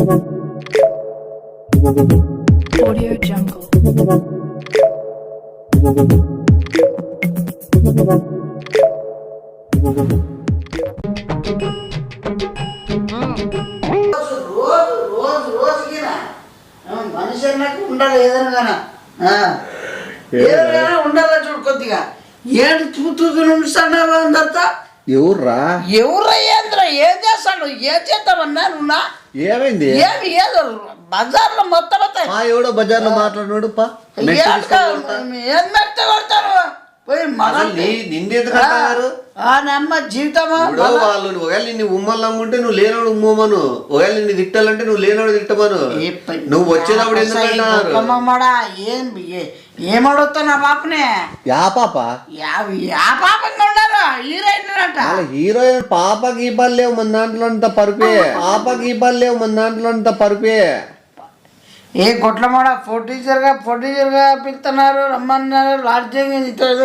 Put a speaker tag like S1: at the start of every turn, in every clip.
S1: Audio Jungle.
S2: మనిషి అన్నట్టు ఉండాలి ఏదైనా ఏదైనా ఉండాలి చూడు కొద్దిగా ఏడు తూతూ ఉంచుతాడు అందరితో
S3: ఎవర్రా
S2: ఏంద్రా ఏం చేస్తాడు ఏం చేద్దామన్నా నువ్వునా
S3: ఏమైంది
S2: ఏమి ఏదో బజార్లో మొత్తం
S3: ఎవడో బజార్లో మాట్లాడినాడు ఏం
S2: మెత్త కొడతారు పోయి
S3: నిన్నెందుకంటారు
S2: నమ్మ జీవితమా
S3: వాళ్ళు ఒకవేళ నిన్ను ఉమ్మల్లంగుంటే నువ్వు లేనోడు ఉమ్మమను, ఒకవేళ నిన్ను తిట్టాలంటే నువ్వు లేనోడు తిట్టమను. నువ్వు వచ్చినప్పుడు ఎందుకంటారు
S2: ఏమడుగుతున్నా పాపనే
S3: యా పాప
S2: పాపంగా ఉన్నారు హీరోయిన్
S3: హీరోయిన్ పాప గీపాలు లేవు మన దాంట్లో అంత పరుపే, పాప గీపాలు లేవు మన దాంట్లో అంత పరుపే.
S2: ఏ గొట్లమాడ ప్రొడ్యూసర్ గా పిలుతున్నారు రమ్మన్నారు లాడ్జింగ్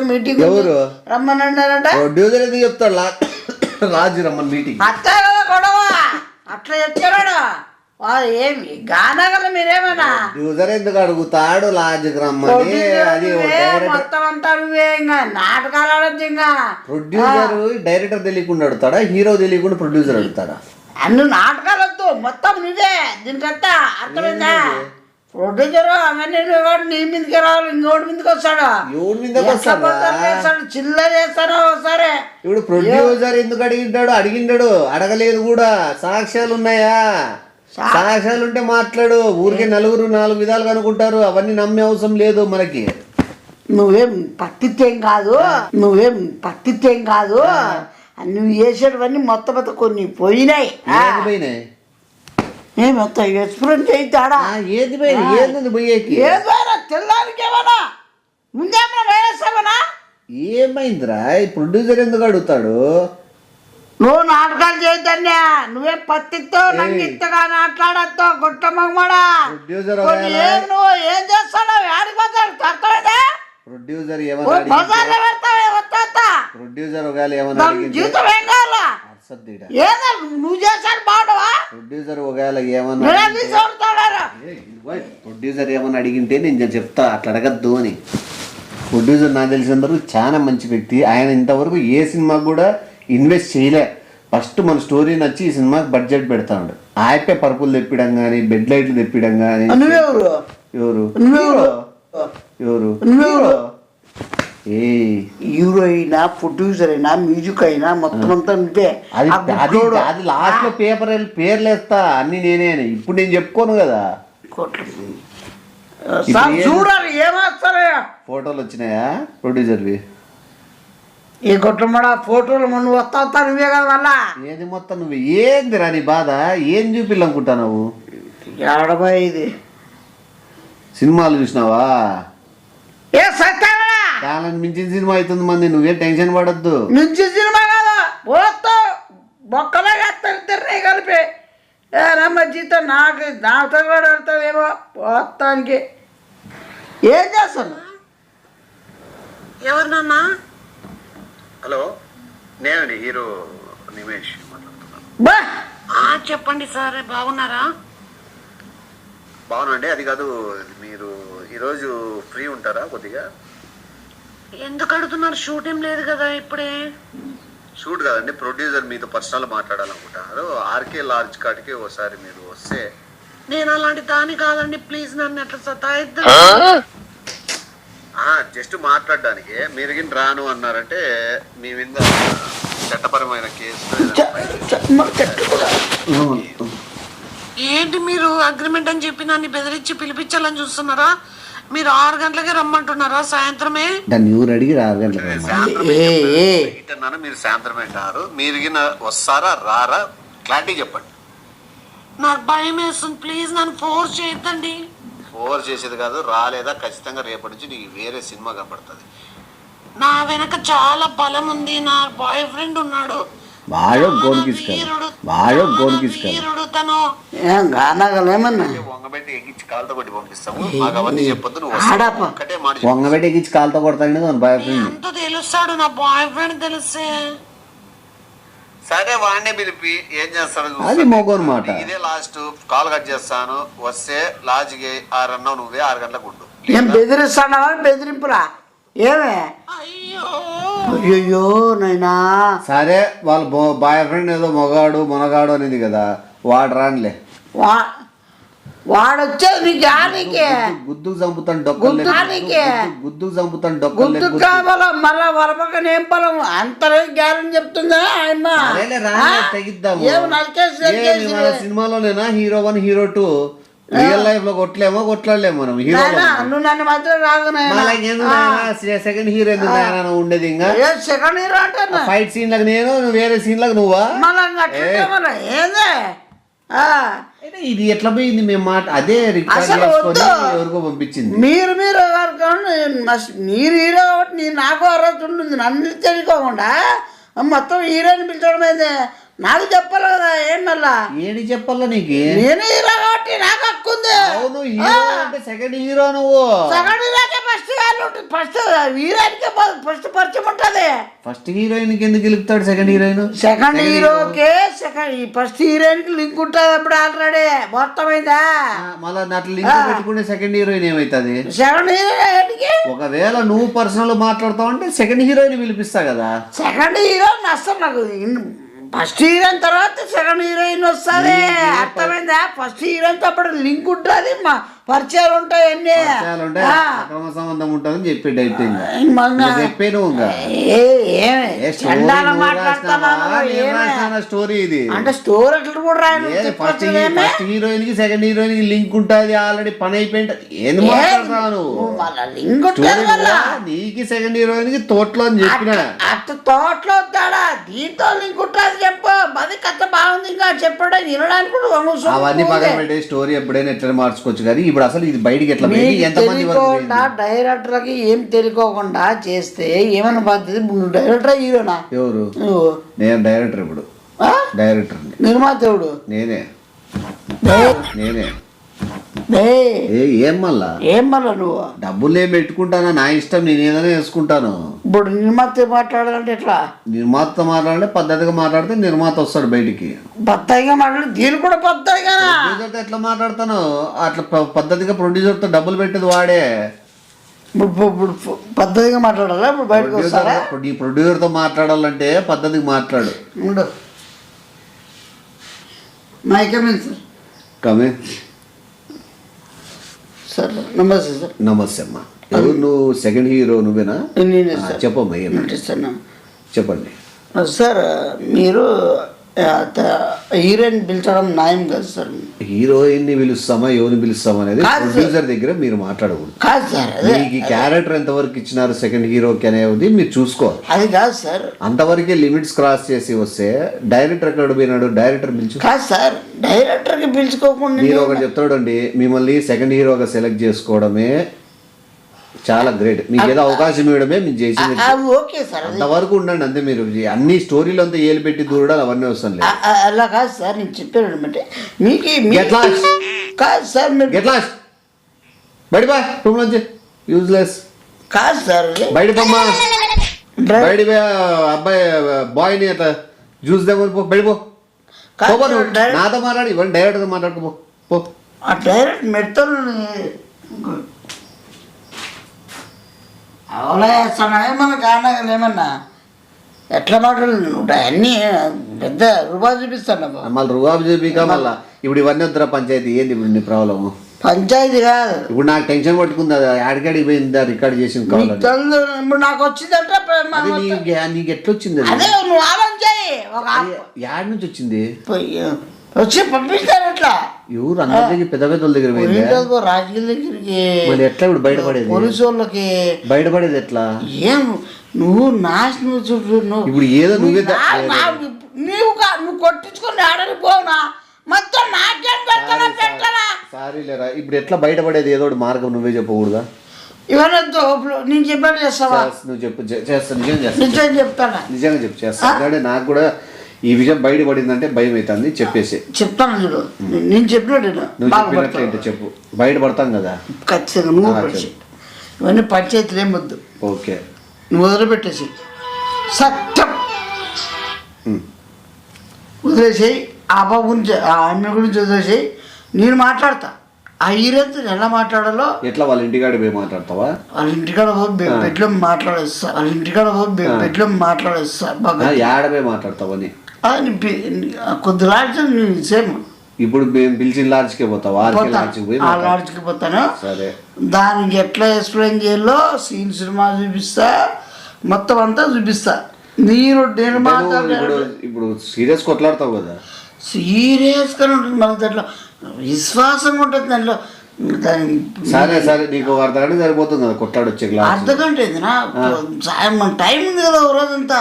S2: మీటింగ్
S3: ఎవరు
S2: రమ్మన్నారంట
S3: ప్రొడ్యూసర్ ఎందుకు చెప్తాడు రాజు రమ్మని మీటింగ్
S2: అట్లా కదా గొడవ అట్లా చెప్తాడు ఏమి గానగల మీరేమన్నా
S3: ప్రొడ్యూసర్ ఎందుకు అడుగుతాడు లాడ్జికి రమ్మని అది
S2: మొత్తం అంతా నువ్వే ఇంకా నాటకాలు ఆడద్దు ఇంకా
S3: ప్రొడ్యూసర్ డైరెక్టర్ తెలియకుండా అడుగుతాడా, హీరో తెలియకుండా ప్రొడ్యూసర్ అడుగుతాడా?
S2: అన్ని నాటకాలు వద్దు మొత్తం నువ్వే దీనికంతా అర్థమైందా? ప్రొడ్యూసర్ అవన్నీ నీ మీదకి రావాలి ఇంకోటి మీదకి వస్తాడు చిల్లర చేస్తాడు ఒకసారి.
S3: ఇప్పుడు ప్రొడ్యూసర్ ఎందుకు అడిగిండాడు అడగలేదు కూడా, సాక్ష్యాలు ఉన్నాయా? సాక్ష్యాలు ఉంటే మాట్లాడు. ఊరికే నలుగురు నాలుగు విధాలుగా అనుకుంటారు, అవన్నీ నమ్మే అవసరం లేదు మనకి.
S2: నువ్వేం పట్టితేం కాదు నువ్వు చేసేటవన్నీ మొత్తం కొన్ని పోయినాయి మొత్తం ఎక్స్పీరియన్స్ చేయిస్తాడా
S3: ఏది పోయేకి
S2: ఏదైనా తెల్లారికి ఏమన్నా ముందేమన్నా వేస్తామనా?
S3: ఏమైందిరా ఈ ప్రొడ్యూసర్ ఎందుకు అడుగుతాడు?
S2: నువ్వు నాటకాలు చేయద్దన్యా, నువ్వే పత్తితో నంగిత్తగా మాట్లాడద్దు గుట్ట మగమాడా. నువ్వు ఏం చేస్తావు ఆడికి పోతాడు అర్థమైందా?
S3: ప్రొడ్యూసర్
S2: జీవితం ఏం కావాలా నువ్వు చేశాడు బాగుండవా?
S3: ప్రొడ్యూసర్ ఒకవేళ ప్రొడ్యూసర్ ఏమన్నా అడిగింటే నేను చెప్తా అట్లా అడగద్దు అని. ప్రొడ్యూసర్ నాకు తెలిసినంతవరకు చాలా మంచి వ్యక్తి. ఆయన ఇంతవరకు ఏ సినిమాకు కూడా ఇన్వెస్ట్ చేయలే. ఫస్ట్ మన స్టోరీ నచ్చి ఈ సినిమాకి బడ్జెట్ పెడతాడు. ఆయపే పరుపులు తెప్పిడం కానీ బెడ్ లైట్లు తెప్పిడం కానీ.
S2: హీరో అయినా ప్రొడ్యూసర్ అయినా మ్యూజిక్ అయినా మొత్తం అంతా నువ్వే.
S3: అది లాస్ట్ లో పేర్లు వేస్తా అన్ని నేనే. ఇప్పుడు నేను చెప్పుకోను కదా.
S2: చూడాలి ఏమేస్తారా
S3: ఫోటోలు వచ్చినాయా ప్రొడ్యూసర్వి?
S2: ఈ గొట్టమడ ఫోటోలు నువ్వు వస్తా నువ్వే కదా మళ్ళా.
S3: ఏది మొత్తం నువ్వు ఏందిరా నీ బాధ? ఏం చూపిల్లనుకుంటున్నావు?
S2: ఏడబా ఇది
S3: సినిమాలు చూసినావా?
S2: ఏ సత్యానా
S3: దాని మించిన సినిమా అవుతుంది మంది. నువ్వేం టెన్షన్ పడద్దు.
S2: మించిన సినిమా కదా పోతా బొక్కలా ఇద్దరిని కలిపి రమ్మ జీతం నాతో కూడా వెళ్తావేమో పోతానికి. ఏం చేస్తాను?
S4: ఎవరు నాన్న?
S3: హలో, నేను హీరో నిమేష్ మాట్లాడుతున్నాను.
S4: చెప్పండి సార్, బాగున్నారా?
S3: బాగున్నాండి. అది కాదు, మీరు ఈరోజు ఫ్రీ ఉంటారా కొద్దిగా?
S4: ఎందుకు అడుగుతున్నారు? షూట్ ఏం లేదు కదా ఇప్పుడే.
S3: షూట్ కాదండి, ప్రొడ్యూసర్ మీతో పర్సనల్ మాట్లాడాలనుకుంటున్నారు. ఆర్కే లార్జ్ కాడికి ఒకసారి మీరు వస్తే.
S4: నేను అలాంటి దాని కాదండి, ప్లీజ్ నన్ను అట్లా సతాయిద్దా.
S3: జస్ట్ మాట్లాడడానికి. మీరు గిన్ రాను అన్నారంటే మీ మీద చట్టపరమైన కేసు.
S4: ఏంటి మీరు అగ్రిమెంట్ అని చెప్పి నన్ను బెదిరించి పిలిపించాలని చూస్తున్నారా? మీరు 6 గంటలకే రమ్మంటున్నారా? సాయంత్రమే
S3: దాన్ని ఊరు అడిగి 6 గంటలకి మీరు సాయంత్రమే అంటారు. మీరు గిన వస్తారా రారా క్లారిటీ చెప్పండి.
S4: నాకు భయం వేస్తుంది, ప్లీజ్ నన్ను ఫోర్స్ చేయొద్దండి.
S3: ఫోర్స్ చేసేది కాదు, రాలేదా ఖచ్చితంగా రేపటి నుంచి నీకు వేరే సినిమా కనపడుతుంది.
S4: నా వెనక చాలా బలం ఉంది. నా బాయ్ ఫ్రెండ్ ఉన్నాడు.
S3: వంగబెట్టి ఎక్కించి కాలుతో కొట్టి పంపిస్తాము. మాకు అవన్నీ చెప్పొద్దు. వంగబెట్టి ఎక్కించి కాలుతో కొడతాను బాయ్ ఫ్రెండ్.
S4: ఎంత తెలుస్తాడు నా బాయ్ ఫ్రెండ్ తెలిస్తే?
S3: సరే వాడినే పిలిపి ఏం చేస్తాడు అది మోగోని మాట. ఇదే లాస్ట్ కాల్ కట్ చేస్తాను, వస్తే లాడ్జ్కి 6 అన్నావు నువ్వే, 6 గంటలకు ఉండు.
S2: ఏం బెదిరిస్తానా? బెదిరింపురా ఏమే? అయ్యో నైనా.
S3: సరే వాళ్ళ బాయ్ ఫ్రెండ్ ఏదో మొనగాడు అనేది కదా, వాడు రానిలే.
S2: వాడొచ్చేది నీకు ఆనికి
S3: గుద్దుకు చంపుతాను డొక్కలు, గుద్దుకు చంపుతాను డొక్కలు.
S2: గుద్దుకు కావాలా మళ్ళా వరపక్కన ఏం పొలం అంతలో గ్యారెంటీ చెప్తుందా ఆయన?
S3: సినిమాలోనేనా హీరో 1 హీరో 2, రియల్ లైఫ్ లో కొట్టలేమో మనం హీరో.
S2: నువ్వు నన్ను మాత్రం రాదు.
S3: సెకండ్ హీరో ఎందుకు ఉండేది? ఇంకా
S2: సెకండ్ హీరో అంటే
S3: ఫైట్ సీన్ లకు నేను, వేరే సీన్ లకు నువ్వా?
S2: ఏందే
S3: ఇది ఎట్లా పోయింది? మేము మాట అదే రికార్డ్ చేసుకొని ఎవరికో పంపించింది.
S2: మీరు హీరో కాబట్టి నాకు అర్హత ఉంటుంది. నన్ను తెలుసుకోకుండా మొత్తం హీరోని పిలిచడం అయితే నాకు చెప్పాలి కదా. ఏం మళ్ళా
S3: ఏది చెప్పాలా నీకు?
S2: నేను హీరో కాబట్టి నాకు హక్కు ఉంది.
S3: అవును హీరో అంటే సెకండ్ హీరో, నువ్వు
S2: సెకండ్ హీరోకే ఫస్ట్ ఫస్ట్ హీరోయిన్కే ఫస్ట్ పరిచయం ఉంటుంది.
S3: ఫస్ట్ హీరోయిన్ కి ఎందుకు గెలుపుతాడు సెకండ్ హీరోయిన్?
S2: సెకండ్ హీరోకే ఫస్ట్ హీరోయిన్ కి లింక్ ఉంటుంది అప్పుడు ఆల్రెడీ మొత్తమైందా.
S3: మళ్ళీ అట్లా లింక్ పెట్టుకుంటే సెకండ్ హీరోయిన్ ఏమైతుంది?
S2: సెకండ్ హీరోయిన్ కి
S3: ఒకవేళ నువ్వు పర్సనల్ మాట్లాడతావు అంటే సెకండ్ హీరోయిన్ పిలిపిస్తా కదా.
S2: సెకండ్ హీరోయిన్ వస్తాను నాకు. ఫస్ట్ హీరోయిన్ తర్వాత సెకండ్ హీరోయిన్ వస్తుంది, అర్థమైందా? ఫస్ట్ హీరోయిన్ తో అప్పుడు లింక్ ఉంటుంది, పరిచయాలు ఉంటాయి, అన్నీ
S3: సంబంధం ఉంటుందని చెప్పి స్టోరీ ఇది.
S2: అంటే స్టోరీ అట్లా కూడా రాయను.
S3: ఫస్ట్ హీరోయిన్ కి సెకండ్ హీరోయిన్ కి లింక్ ఉంటుంది, ఆల్రెడీ పని అయిపోయింది. ఏంది మాట్లాడతాను? నీకు సెకండ్ హీరోయిన్ కి తోటలో అని చెప్పిన
S2: తోటలో వస్తాడా? దీంతో లింక్ ఉంటుంది చెప్పు. అది కథ బాగుంది ఇంకా చెప్పడం వినడానికి కూడా
S3: అవన్నీ పక్కన పెట్టే స్టోరీ ఎప్పుడైనా ఎట్లా మార్చుకోవచ్చు. కానీ ఇప్పుడు అసలు ఇది బయటికి ఎట్లా
S2: డైరెక్టర్కి ఏం తెలియకోకుండా చేస్తే ఏమన్నా పద్ధతి? నువ్వు డైరెక్టర్ హీరోనా?
S3: ఎవరు? నేను డైరెక్టర్. ఇప్పుడు డైరెక్టర్
S2: నిర్మాత ఎవడు?
S3: నేనే. ఏం మళ్ళా
S2: నువ్వు
S3: డబ్బులు ఏం పెట్టుకుంటానా? నా ఇష్టం, నేను ఏదైనా వేసుకుంటాను.
S2: ఇప్పుడు నిర్మాత మాట్లాడాలంటే ఎట్లా?
S3: నిర్మాత మాట్లాడితే పద్ధతిగా మాట్లాడితే నిర్మాత వస్తాడు బయటికి.
S2: పద్ధతిగా మాట్లాడి దీని కూడా పద్ధతిగా
S3: ఎట్లా మాట్లాడతాను? అట్లా పద్ధతిగా ప్రొడ్యూసర్ తో డబ్బులు పెట్టేది వాడే.
S2: పద్ధతిగా మాట్లాడాలా? ఇప్పుడు బయటకు వస్తారా?
S3: ఈ ప్రొడ్యూసర్ తో మాట్లాడాలంటే పద్ధతిగా మాట్లాడు.
S2: సార్ నమస్తే. సార్
S3: నమస్తే అమ్మా. ఎవరు నువ్వు? సెకండ్ హీరో నువ్వేనా? చెప్పమ్మా. చెప్పండి
S2: సార్. మీరు హీరోయిన్ పిలిచడం న్యాయం కాదు సార్.
S3: హీరోయిన్ ని పిలుస్తామా ఎవరిని పిలుస్తామా అనేది ప్రొడ్యూసర్ దగ్గర మీరు మాట్లాడకూడదు.
S2: కాదు సార్,
S3: మీకు క్యారెక్టర్ ఎంతవరకు ఇచ్చినారు సెకండ్ హీరోకి అనేది మీరు చూసుకోవాలి.
S2: అది కాదు సార్.
S3: అంతవరకే లిమిట్స్ క్రాస్ చేసి వస్తే డైరెక్టర్ ఎక్కడ పోయినాడు? డైరెక్టర్ పిలుచు.
S2: కాదు సార్, డైరెక్టర్ కి పిలుచుకోకుండా
S3: మీరు ఒకటి చెప్తాడండి, మిమ్మల్ని సెకండ్ హీరోగా సెలెక్ట్ చేసుకోవడమే చాలా గ్రేట్. మీకు ఏదో అవకాశం ఇవ్వడమే మీరు చేసింది. అంతవరకు ఉండండి అంతే. మీరు అన్ని స్టోరీలు అంతా ఏలు పెట్టి దూరడాలు అవన్నీ వస్తాం లేదు.
S2: అలా కాదు సార్, నేను చెప్పాను అనమాట. మీకు కాదు సార్, మీరు
S3: బయట బా రూమ్ నుంచి యూజ్లెస్.
S2: కాదు సార్,
S3: బయట బొమ్మ బయట అబ్బాయి బాయ్ని అట్లా చూద్దామని పో. బయట పో. నాతో మాట్లాడి ఇవ్వండి, డైరెక్ట్గా మాట్లాడుకో పో.
S2: ఆ డైరెక్ట్ మెడతలు అవలా వేస్తాడా? ఏమన్నా కానగలు ఏమన్నా ఎట్లా మాట్లాడు? అన్నీ పెద్ద రుబాబు చూపిస్తాను.
S3: మళ్ళీ రుబాబు చూపిక మళ్ళా ఇప్పుడు ఇవన్నీ వద్దురా పంచాయతీ. ఏంది ఇప్పుడు నీ ప్రాబ్లమ్?
S2: పంచాయతీ కాదు.
S3: ఇప్పుడు నాకు టెన్షన్ పట్టుకుంది. ఆడికాడికి పోయిందా రికార్డ్ చేసి?
S2: ఇప్పుడు నాకు వచ్చిందంటే
S3: నీకు ఎట్లా వచ్చింది?
S2: అదే నువ్వు ఆలోచించాయి. ఒక
S3: యాడ్ నుంచి వచ్చింది
S2: వచ్చి పంపిస్తారు. ఎట్లా
S3: ఎవరు అందరి పెద్ద పెద్ద దగ్గర
S2: రాజకీయ దగ్గరికి
S3: ఎట్లా ఇప్పుడు బయటపడేది?
S2: పోలీసు వాళ్ళకి
S3: బయటపడేది ఎట్లా?
S2: ఏం నువ్వు నాశనం చుట్టూ
S3: ఇప్పుడు ఏదో నువ్వే
S2: నువ్వు కొట్టించుకొని ఆడని పోవునా మొత్తం నాకేం పెట్టాలా?
S3: సారీ లేరా, ఇప్పుడు ఎట్లా బయటపడేది? ఏదో మార్గం నువ్వే చెప్పకూడదా?
S2: ఇవన్నీ నేను చెప్పాను చేస్తావా?
S3: నువ్వు చెప్పు. చేస్తాను, నిజం చేస్తాను.
S2: నిజం చెప్తాను,
S3: నిజంగా చెప్పు. చేస్తాను. నాకు కూడా ఈ విషయం బయటపడిందంటే భయం అవుతుంది. చెప్పేసి
S2: చెప్తాను. చూడు, నేను చెప్పినట్టు
S3: నువ్వు చెప్పినట్లు ఏంటో చెప్పు. బయటపడతాం కదా
S2: ఖచ్చితంగా. నువ్వు ఇవన్నీ పంచాయతీలు ఏం వద్దు.
S3: ఓకే,
S2: నువ్వు వదిలిపెట్టేసి సత్యం వదిలేసేయి, ఆ బాబు గురించి ఆ అమ్మాయి గురించి వదిలేసేయి. నేను మాట్లాడతా. ఆ హీరోతో ఎలా మాట్లాడాలో
S3: ఎట్లా వాళ్ళ ఇంటికాడ పోయి మాట్లాడతావా?
S2: వాళ్ళ ఇంటికాడ బెడ్లో మాట్లాడేస్తా. వాళ్ళ ఇంటికాడ బెడ్లో మాట్లాడేస్తా. బాగా
S3: యాడ పోయి మాట్లాడతావని
S2: కొద్ది లాడ్జ్ సేమ్.
S3: ఇప్పుడు మేము పిలిచిన లాడ్జ్కే పోతావా? లాడ్జ్కి పోయి
S2: ఆ లాడ్జ్కి పోతాను.
S3: సరే,
S2: దానికి ఎట్లా ఎక్స్ప్లెయిన్ చేయాలో సీన్ సినిమా చూపిస్తా, మొత్తం అంతా చూపిస్తా. నేను మాత్రం
S3: ఇప్పుడు సీరియస్ కొట్లాడతావు కదా?
S2: సీరియస్గానే ఉంటుంది. మనకు దాంట్లో విశ్వాసంగా ఉంటుంది. దాంట్లో
S3: సరే సరే, నీకు ఒక అర్ధగంట సరిపోతుంది కదా కొట్లాడి వచ్చే క్లాస్?
S2: అర్ధగంట ఏందినా? మన టైం ఉంది కదా ఓ రోజంతా.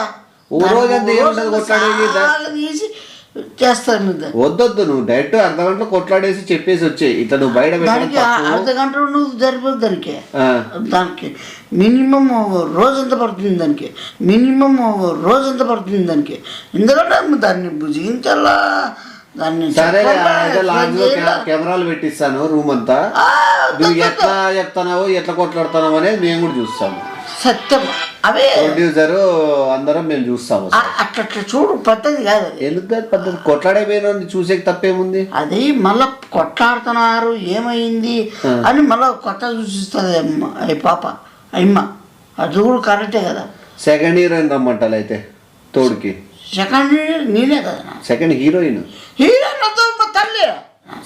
S2: తీసి చేస్తాను.
S3: వద్దొద్దు, నువ్వు డైరెక్ట్ అర్ధగంటలో కొట్లాడేసి చెప్పేసి వచ్చే. ఇట్లా నువ్వు బయట
S2: దానికి అర్ధగంట నువ్వు సరిపోదు. దానికి మినిమం రోజంతా పడుతుంది. దానికి ఎందుకంటే దాన్ని భుజించాలా. దాన్ని
S3: సరే, లాడ్జ్లో కెమెరాలు పెట్టిస్తాను రూమ్ అంతా. నువ్వు ఎట్లా చెప్తున్నావు, ఎట్లా కొట్లాడుతున్నావు అనేది మేము కూడా చూస్తాము.
S2: సత్యం. అవే
S3: ప్రొడ్యూసరు అందరం మేము చూస్తాము.
S2: అట్లా చూడు, పద్ధతి కాదు.
S3: ఎందుకు పద్ధతి? కొట్లాడే పోయిన చూసే తప్పేముంది?
S2: అది మళ్ళా కొట్లాడుతున్నారు ఏమైంది అని మళ్ళా కొత్త చూసిస్తుంది పాప అమ్మ. అది కూడా కరెక్టే కదా.
S3: సెకండ్ హీరోయిన్ రమ్మంటారు అయితే తోడుకి.
S2: సెకండ్ నేనే కదా.
S3: సెకండ్ హీరోయిన్
S2: తల్లి.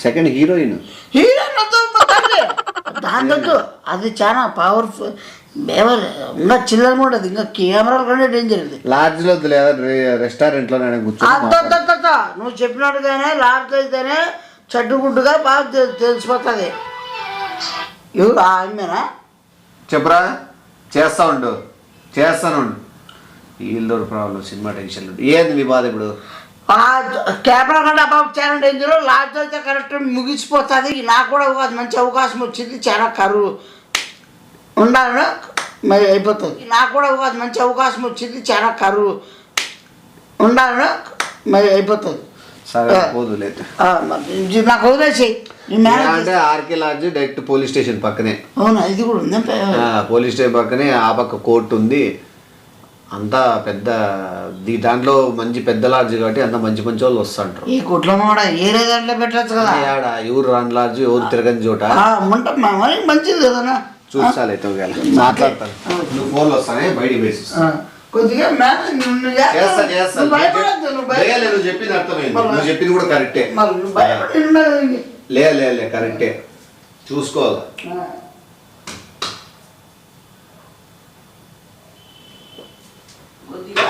S3: సెకండ్ హీరోయిన్
S2: తల్లి. దాంతో అది చాలా పవర్ఫుల్. ఇంకా చిల్లర కూడా అది ఇంకా కెమెరాల కంటే డేంజర్. ఇది
S3: లాడ్జ్లో లేదా రెస్టారెంట్లో
S2: నువ్వు చెప్పినట్టుగానే లాడ్జ్ అయితేనే చడ్డుగుడ్డుగా బాగా తెలిసిపోతుంది. ఎవరు ఆ అమ్మేనా?
S3: చెప్పరా, చేస్తాను. వీళ్ళు ప్రాబ్లం, సినిమా టెన్షన్ ఏంది మీ బాధ ఇప్పుడు?
S2: కెమెరా కంటే బాబు చాలా డేంజర్. లాడ్జ్ అయితే కరెక్ట్ ముగిసిపోతుంది. నాకు కూడా మంచి అవకాశం వచ్చింది. చాలా కరువు ఉండాలి మరి అయిపోతుంది. నాకు కూడా మంచి అవకాశం వచ్చింది. చాలా కరువు ఉండాలి మరి అయిపోతుంది.
S3: సరే, పోదులేదు.
S2: నాకు వదిలేసేయి.
S3: అంటే RK lodge direct police station పక్కనే.
S2: అవునా? ఇది కూడా ఉంది.
S3: పోలీస్ స్టేషన్ పక్కనే ఆ పక్క కోర్టు ఉంది. అంతా పెద్ద దాంట్లో మంచి పెద్ద లాడ్జ్ కాబట్టి అంత మంచి మంచి వాళ్ళు వస్తుంటారు.
S2: ఈ కుట్ల కూడా ఏరే దాంట్లో పెట్టచ్చు కదా.
S3: ఎవరు రాని లాడ్జ్, ఎవరు తిరగని చోట
S2: ఉంటాం. మంచిది కదా.
S3: చూస్తాలే మాట్లాడతాను. నువ్వు ఫోన్లో వస్తానే బయటికి వేసి
S2: కొద్దిగా
S3: నువ్వు చెప్పింది అర్థమైంది. నువ్వు చెప్పింది కూడా కరెక్టే. లే కరెక్టే, చూసుకోవాలి.
S2: కొద్దిగా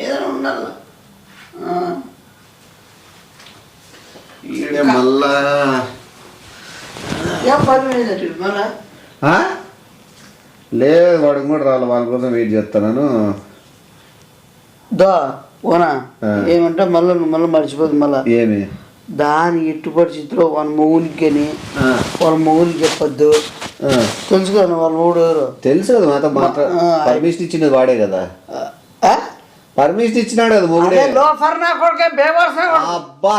S2: ఏదైనా ఉండాలి.
S3: మళ్ళా
S2: మళ్ళా
S3: లేదు, వాడికి కూడా రావాలి. వాళ్ళ కోసం వెయిట్ చేస్తున్నాను.
S2: ఓనా ఏమంటే మళ్ళీ మర్చిపోతుంది. మళ్ళీ
S3: ఏమి
S2: దాని ఎట్టు పరిస్థితిలో వాళ్ళ మొగునికి అని వాళ్ళ మొగునికి చెప్పొద్దు. తెలుసు కదా వాళ్ళ మొగుడు ఎవరు?
S3: తెలుసు కదా. మాతో పర్మిషన్ ఇచ్చినది వాడే కదా. పర్మిషన్ ఇచ్చినాడు కదా మొగుడే. అబ్బా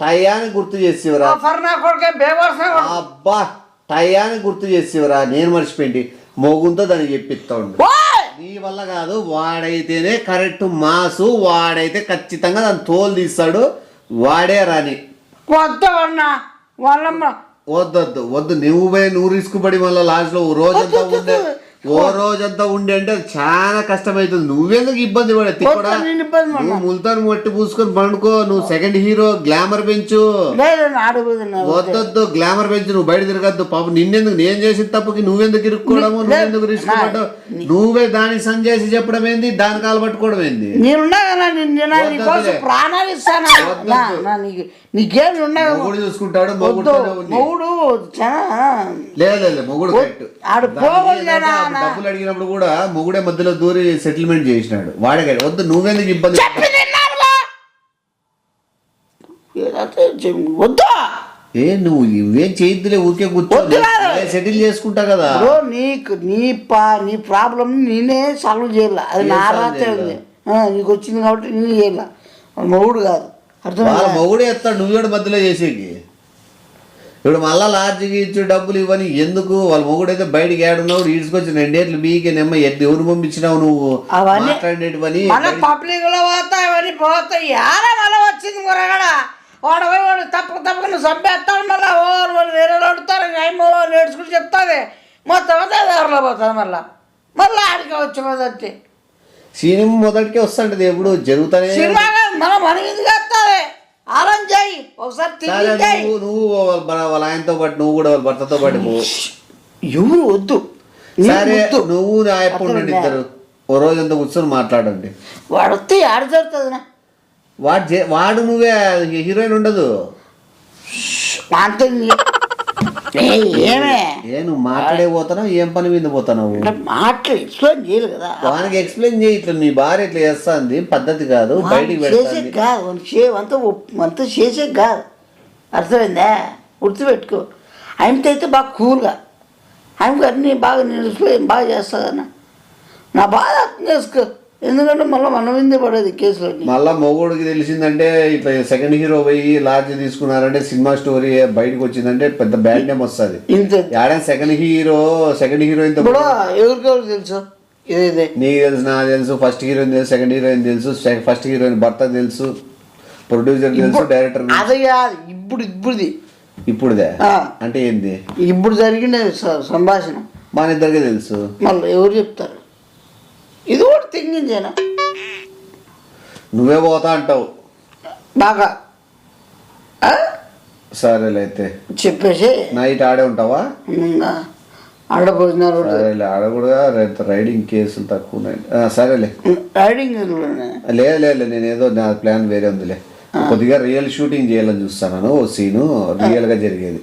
S3: టయానికి గుర్తు చేసేవరా. అబ్బా టయానికి గుర్తు చేసేవరా. నేను మర్చిపోయింది. మొగుంతో దాన్ని చెప్పిస్తా ఉండు. నీ వల్ల కాదు. వాడైతేనే కరెక్ట్ మాసు. వాడైతే ఖచ్చితంగా దాన్ని తోలు తీస్తాడు. వాడే రాని. వద్దు నువ్వు రిస్క్ పడి మళ్ళీ లాస్ట్ లో ఓ రోజంతా ఉండే అంటే చాలా కష్టమవుతుంది. నువ్వెందుకు ఇబ్బంది పడే? నువ్వు ముల్తాను మట్టి పూసుకొని పండుకో. నువ్వు సెకండ్ హీరో, గ్లామర్ పెంచు. వద్దొద్దు గ్లామర్ పెంచు. నువ్వు బయట తిరగద్దు. పాపం నిన్నెందుకు? నేను చేసిన తప్పుకి నువ్వెందుకు ఇరుక్కోవడము? నువ్వెందుకు రిస్క్ పడ్డావు? నువ్వే దానికి సంజేసి చెప్పడం ఏంది? దాని కాలు పట్టుకోవడం ఏంది? మొగుడు చూసుకుంటాడు. లేదు మొగుడు డబ్బులు అడిగినప్పుడు కూడా మొగుడే మధ్యలో దూరి సెటిల్మెంట్ చేసినాడు. వాడే వద్దు. నువ్వెందుకు ఇబ్బంది? నువ్వు ఇవేం చేయొద్దులే, ఊరికే కూర్చో. సెటిల్ చేసుకుంటా కదా.
S2: నీ ప్రాబ్లం నేనే సాల్వ్ చేయాల. అది నా రాత్రి ఉంది. నీకు వచ్చింది కాబట్టి నేను చేయాల. మొగుడు కాదు.
S3: మొగుడే ఎత్తాడు. నువ్వు కూడా మధ్యలో చేసేకి ఇప్పుడు మళ్ళా లాడ్జికి ఇచ్చి డబ్బులు ఇవ్వని ఎందుకు? వాళ్ళ మొగుడైతే బయటికి ఏడున్నావు, ఈడ్చుకొచ్చి 2 ఏళ్ళు బీకే నెమ్మ ఎవరు పంపించినావు నువ్వు
S2: అవన్నీ
S3: మాట్లాడేటివని?
S2: మన పబ్లిక్ లో పోతాయి, అవన్నీ పోతాయి. యారా మళ్ళీ వచ్చింది మురగడ వాడు పోయి వాడు తప్పక సబ్బేస్తాడు. మళ్ళీ వాళ్ళు వేరే అడుగుతారు, ఏమో నేర్చుకుని చెప్తాది. మొత్తం అంతా ఎవరిలో పోతుంది. మళ్ళీ ఆడికి వచ్చి మొదటి
S3: సినిమా మొదటికే వస్తుంటది, ఎప్పుడు జరుగుతానే.
S2: సినిమా మనం మన ఎందుకు వస్తుంది? ఆరం చేయి ఒకసారి
S3: నువ్వు వాళ్ళ ఆయనతో పాటు నువ్వు కూడా వాళ్ళ భర్తతో పాటు పో.
S2: ఎవరు వద్దు.
S3: సరే నువ్వు ఎప్పుడు ఇద్దరు ఓ రోజంతా కూర్చొని మాట్లాడండి.
S2: వాడు వస్తే ఆడ జరుగుతుంది.
S3: వాడు నువ్వే హీరోయిన్ ఉండదు.
S2: ఏమే
S3: నువ్వు మాట్లాడే పోతున్నావు, ఏం పని మీద పోతున్నావు?
S2: మాటలు ఎక్స్ప్లెయిన్ చేయాలి కదా.
S3: వానికి ఎక్స్ప్లెయిన్ చేయి, ఇట్లా నీ భార్య ఇట్లా చేస్తుంది, పద్ధతి కాదు, బయటికి
S2: చేసే కాదు అంతా చేసే కాదు. అర్థమైందా? గుర్తుపెట్టుకో. ఆయనతో అయితే బాగా కూల్గా, ఆయనకు అన్నీ బాగా నిలిచిపోయి బాగా చేస్తుందన్న నా బాధ అర్థం చేసుకో. ఎందుకంటే మళ్ళీ మన మీద పడేది కేసులో.
S3: మళ్ళీ మొగోడికి తెలిసిందంటే ఇట్లా సెకండ్ హీరో పోయి లాడ్జ్ తీసుకున్నారంటే సినిమా స్టోరీ బయటకు వచ్చిందంటే పెద్ద బ్యాడ్ నేమ్ వస్తుంది. ఏడా సెకండ్ హీరోయిన్
S2: ఇప్పుడు ఎవరికెవరు తెలుసు? ఇదే
S3: నీకు తెలుసు, నాకు తెలుసు. ఫస్ట్ హీరోయిన్ తెలుసు, సెకండ్ హీరోయిన్ తెలుసు, ఫస్ట్ హీరోయిన్ భర్త తెలుసు, ప్రొడ్యూసర్ తెలుసు, డైరెక్టర్.
S2: అది కాదు ఇప్పుడుదే
S3: అంటే ఏంది?
S2: ఇప్పుడు జరిగిన సంభాషణ
S3: మన ఇద్దరికే తెలుసు.
S2: మళ్ళీ ఎవరు చెప్తారు? ఇది కూడా తెంగించేనా?
S3: నువ్వే పోతా అంటావు
S2: బాగా.
S3: సరేలే అయితే
S2: చెప్పేసి
S3: నైట్ ఆడే ఉంటావా?
S2: ఆడ భోజనాలు
S3: సరేలే, ఆడ కూడా రైడింగ్ కేసులు తక్కువ ఉన్నాయి. సరేలే
S2: రైడింగ్
S3: లేదు నేను ఏదో నా ప్లాన్ వేరే ఉందిలే. కొద్దిగా రియల్ షూటింగ్ చేయాలని చూస్తాను. ఓ సీను రియల్ గా జరిగేది,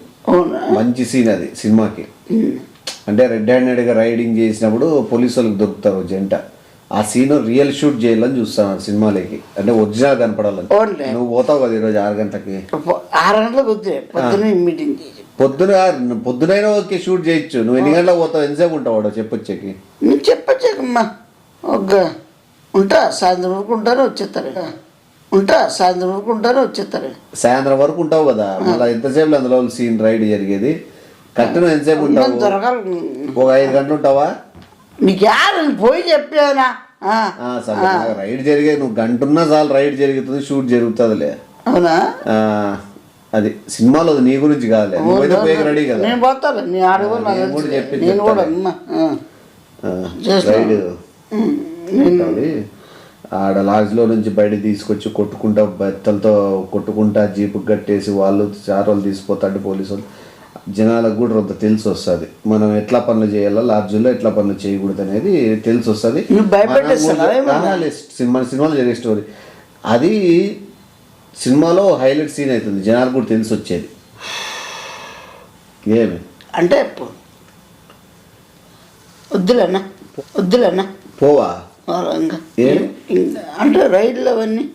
S3: మంచి సీన్ అది సినిమాకి. అంటే రెడ్ హ్యాండెడ్గా రైడింగ్ చేసినప్పుడు పోలీసు వాళ్ళకి దొరుకుతారు జంట. ఆ సీన్ రియల్ షూట్ చేయాలని చూస్తాను సినిమాలకి, అంటే ఒరిజినల్ కనపడాలని. నువ్వు పోతావు కదా ఈరోజు 6 గంటలకి?
S2: 6 గంటలకు పొద్దున మీటింగ్
S3: పొద్దునైనా ఓకే షూట్ చేయొచ్చు. నువ్వు ఎన్ని గంటలకు పోతావు? ఎంతసేపు ఉంటావు చెప్పొచ్చేకి?
S2: నేను చెప్పొచ్చాకమ్మా ఉంటా, సాయంత్రం వరకు ఉంటారు వచ్చేస్తారు.
S3: సాయంత్రం వరకు ఉంటావు కదా, మళ్ళీ ఎంతసేపు అందులో సీన్ రైడ్ జరిగేది? కరెక్ట్ ఎంతసేపు ఉంటావు? ఒక 5 గంటలు ఉంటావా?
S2: నీకు యారు పోయి చెప్పానా?
S3: రైడ్ జరిగే నువ్వు గంటున్నా చాలు, రైడ్ జరుగుతుంది, షూట్ జరుగుతుందిలే.
S2: అవునా?
S3: అది సినిమాలో నీ గురించి కాదులే, నువ్వైతే పోయి రెడీ కదా.
S2: నేను పోతాను,
S3: రైడ్ ఆడ లాడ్జ్లో నుంచి బయట తీసుకొచ్చి కొట్టుకుంటా, బెత్తలతో కొట్టుకుంటా జీపుకి కట్టేసి వాళ్ళు చారోళ్ళు తీసుకుపోతాడు పోలీసు వాళ్ళు. జనాలకు కూడా కొంత తెలిసి వస్తుంది మనం ఎట్లా పనులు చేయాలో, లాడ్జ్లో ఎట్లా పనులు చేయకూడదు అనేది తెలిసి వస్తుంది. సినిమాలో జరిగే స్టోరీ అది సినిమాలో హైలైట్ సీన్ అవుతుంది, జనాలకు కూడా తెలిసి వచ్చేది. ఏమి
S2: అంటే వద్దులేనా
S3: పోవా
S2: అంటే రైడ్లు అవన్నీ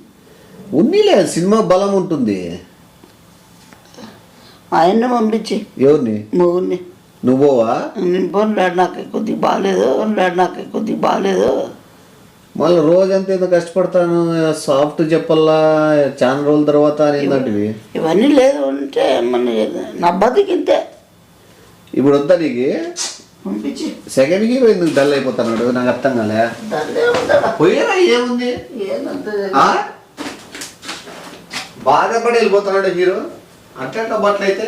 S3: ఉన్నీలే, సినిమా బలం ఉంటుంది.
S2: ఆయన్ని పంపించి
S3: ఎవరిని?
S2: మొగుడిని.
S3: నువ్వు పోవా?
S2: నేను పోను, నాకు కొద్దిగా బాగాలేదు.
S3: మళ్ళీ రోజంతా ఏదో కష్టపడతాను, సాఫ్ట్ చెప్పల్లా చాలా రోజుల తర్వాత ఏంటంటివి?
S2: ఇవన్నీ లేదు అంటే నా బతికింతే.
S3: ఇప్పుడు వద్దా నీకు?
S2: పంపించి
S3: సెకండ్ హీరో ఎందుకు డల్ అయిపోతున్నాడు నాకు అర్థం కాలే. పోయేరా ఏముంది, బాధపడి వెళ్ళిపోతున్నాడు హీరో. అట్లా బట్టలు అయితే